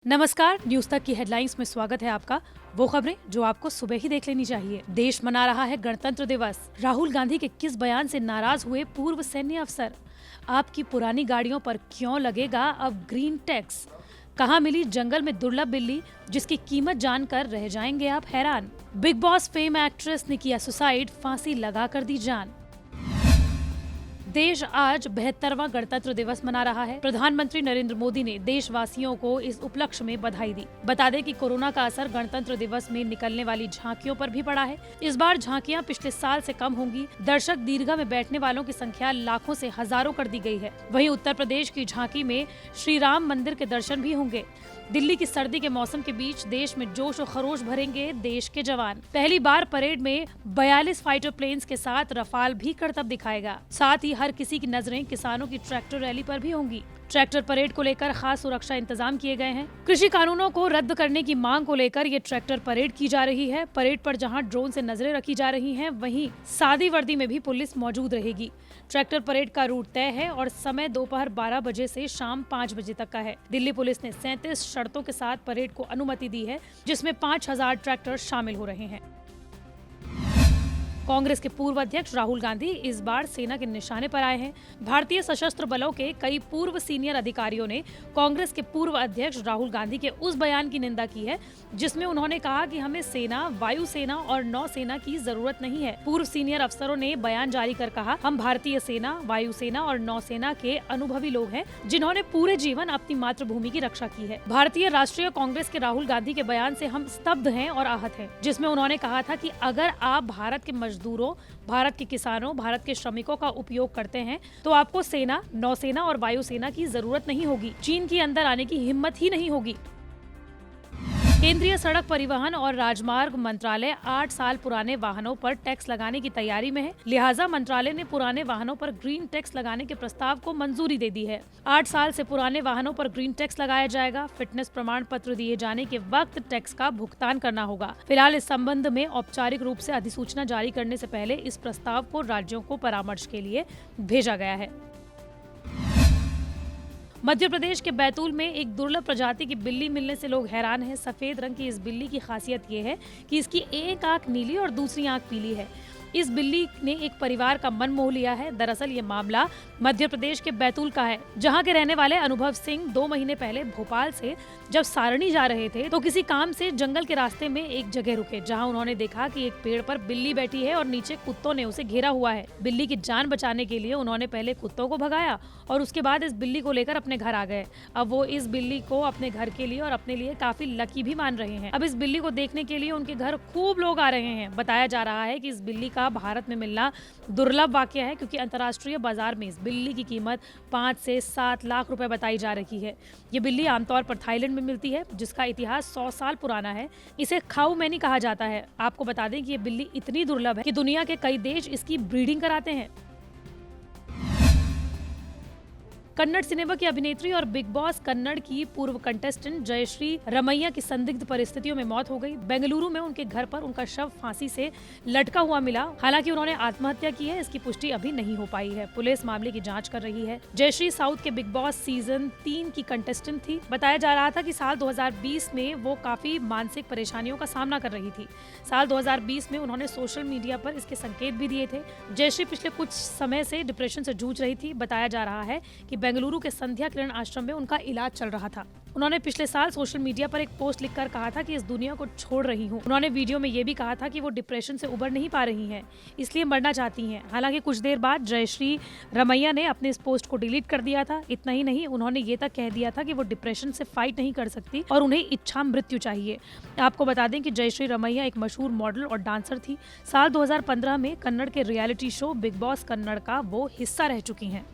नमस्कार, न्यूज तक की हेडलाइंस में स्वागत है आपका। वो खबरें जो आपको सुबह ही देख लेनी चाहिए। देश मना रहा है गणतंत्र दिवस। राहुल गांधी के किस बयान से नाराज हुए पूर्व सैन्य अफसर? आपकी पुरानी गाड़ियों पर क्यों लगेगा अब ग्रीन टैक्स? कहाँ मिली जंगल में दुर्लभ बिल्ली जिसकी कीमत जानकर रह जाएंगे आप हैरान। बिग बॉस फेम एक्ट्रेस ने किया सुसाइड, फांसी लगा कर दी जान। देश आज 72वां गणतंत्र दिवस मना रहा है। प्रधानमंत्री नरेंद्र मोदी ने देशवासियों को इस उपलक्ष्य में बधाई दी। बता दें कि कोरोना का असर गणतंत्र दिवस में निकलने वाली झांकियों पर भी पड़ा है। इस बार झांकियां पिछले साल से कम होंगी। दर्शक दीर्घा में बैठने वालों की संख्या लाखों से हजारों कर दी गई है। वहीं उत्तर प्रदेश की झांकी में श्री राम मंदिर के दर्शन भी होंगे। दिल्ली की सर्दी के मौसम के बीच देश में जोश और खरोश भरेंगे देश के जवान। पहली बार परेड में 42 फाइटर प्लेन्स के साथ रफाल भी करतब दिखाएगा। साथ ही हर किसी की नजरें किसानों की ट्रैक्टर रैली पर भी होंगी। ट्रैक्टर परेड को लेकर खास सुरक्षा इंतजाम किए गए हैं। कृषि कानूनों को रद्द करने की मांग को लेकर ये ट्रैक्टर परेड की जा रही है। परेड पर जहां ड्रोन से नजरें रखी जा रही हैं, वहीं सादी वर्दी में भी पुलिस मौजूद रहेगी। ट्रैक्टर परेड का रूट तय है और समय दोपहर 12 बजे से शाम 5 बजे तक का है। दिल्ली पुलिस ने 37 शर्तों के साथ परेड को अनुमति दी है, जिसमें 5000 ट्रैक्टर शामिल हो रहे हैं। कांग्रेस के पूर्व अध्यक्ष राहुल गांधी इस बार सेना के निशाने पर आए हैं। भारतीय सशस्त्र बलों के कई पूर्व सीनियर अधिकारियों ने कांग्रेस के पूर्व अध्यक्ष राहुल गांधी के उस बयान की निंदा की है जिसमें उन्होंने कहा कि हमें सेना, वायुसेना और नौसेना की जरूरत नहीं है। पूर्व सीनियर अफसरों ने बयान जारी कर कहा, हम भारतीय सेना, वायुसेना और नौसेना के अनुभवी लोग हैं जिन्होंने पूरे जीवन अपनी मातृभूमि की रक्षा की है। भारतीय राष्ट्रीय कांग्रेस के राहुल गांधी के बयान से हम स्तब्ध हैं और आहत हैं, जिसमें उन्होंने कहा था कि अगर आप भारत के मजदूरों, भारत के किसानों, भारत के श्रमिकों का उपयोग करते हैं तो आपको सेना, नौसेना और वायुसेना की जरूरत नहीं होगी। चीन के अंदर आने की हिम्मत ही नहीं होगी। केंद्रीय सड़क परिवहन और राजमार्ग मंत्रालय 8 साल पुराने वाहनों पर टैक्स लगाने की तैयारी में है। लिहाजा मंत्रालय ने पुराने वाहनों पर ग्रीन टैक्स लगाने के प्रस्ताव को मंजूरी दे दी है। 8 साल से पुराने वाहनों पर ग्रीन टैक्स लगाया जाएगा। फिटनेस प्रमाण पत्र दिए जाने के वक्त टैक्स का भुगतान करना होगा। फिलहाल इस संबंध में औपचारिक रूप से अधिसूचना जारी करने से पहले इस प्रस्ताव को राज्यों को परामर्श के लिए भेजा गया है। मध्य प्रदेश के बैतूल में एक दुर्लभ प्रजाति की बिल्ली मिलने से लोग हैरान हैं। सफेद रंग की इस बिल्ली की खासियत ये है कि इसकी एक आंख नीली और दूसरी आंख पीली है। इस बिल्ली ने एक परिवार का मन मोह लिया है। दरअसल ये मामला मध्य प्रदेश के बैतूल का है, जहां के रहने वाले अनुभव सिंह 2 महीने पहले भोपाल से जब सारणी जा रहे थे तो किसी काम से जंगल के रास्ते में एक जगह रुके, जहां उन्होंने देखा कि एक पेड़ पर बिल्ली बैठी है और नीचे कुत्तों ने उसे घेरा हुआ है। बिल्ली की जान बचाने के लिए उन्होंने पहले कुत्तों को भगाया और उसके बाद इस बिल्ली को लेकर अपने घर आ गए। अब वो इस बिल्ली को अपने घर के लिए और अपने लिए काफी लकी भी मान रहे हैं। अब इस बिल्ली को देखने के लिए उनके घर खूब लोग आ रहे हैं। बताया जा रहा है कि इस बिल्ली का भारत में मिलना दुर्लभ वाकया है, क्योंकि अंतर्राष्ट्रीय बाजार में इस बिल्ली की कीमत 5 से 7 लाख रुपए बताई जा रही है। ये बिल्ली आमतौर पर थाईलैंड में मिलती है, जिसका इतिहास 100 साल पुराना है। इसे खाऊ मैनी कहा जाता है। आपको बता दें कि ये बिल्ली इतनी दुर्लभ है कि दुनिया के कई देश इसकी ब्रीडिंग कराते हैं। कन्नड़ सिनेमा की अभिनेत्री और बिग बॉस कन्नड़ की पूर्व कंटेस्टेंट जयश्री रमैया की संदिग्ध परिस्थितियों में मौत हो गई। बेंगलुरु में उनके घर पर उनका शव फांसी से लटका हुआ मिला। हालांकि उन्होंने आत्महत्या की है, इसकी पुष्टि अभी नहीं हो पाई है। पुलिस मामले की जांच कर रही है। जयश्री साउथ के बिग बॉस सीजन 3 की कंटेस्टेंट थी। बताया जा रहा था कि साल 2020 में वो काफी मानसिक परेशानियों का सामना कर रही थी। साल 2020 में उन्होंने सोशल मीडिया पर इसके संकेत भी दिए थे। जयश्री पिछले कुछ समय से डिप्रेशन से जूझ रही थी। बताया जा रहा है कि बेंगलुरु के संध्या किरण आश्रम में उनका इलाज चल रहा था। उन्होंने पिछले साल सोशल मीडिया पर एक पोस्ट लिखकर कहा था कि इस दुनिया को छोड़ रही हूँ। उन्होंने वीडियो में ये भी कहा था कि वो डिप्रेशन से उबर नहीं पा रही हैं, इसलिए मरना चाहती हैं। हालांकि कुछ देर बाद जयश्री रमैया ने अपने इस पोस्ट को डिलीट कर दिया था। इतना ही नहीं, उन्होंने ये तक कह दिया था कि वो डिप्रेशन से फाइट नहीं कर सकती और उन्हें इच्छा मृत्यु चाहिए। आपको बता दें कि जयश्री रमैया एक मशहूर मॉडल और डांसर थी। साल 2015 में कन्नड़ के reality show big boss Kannada का वो हिस्सा रह चुकी हैं।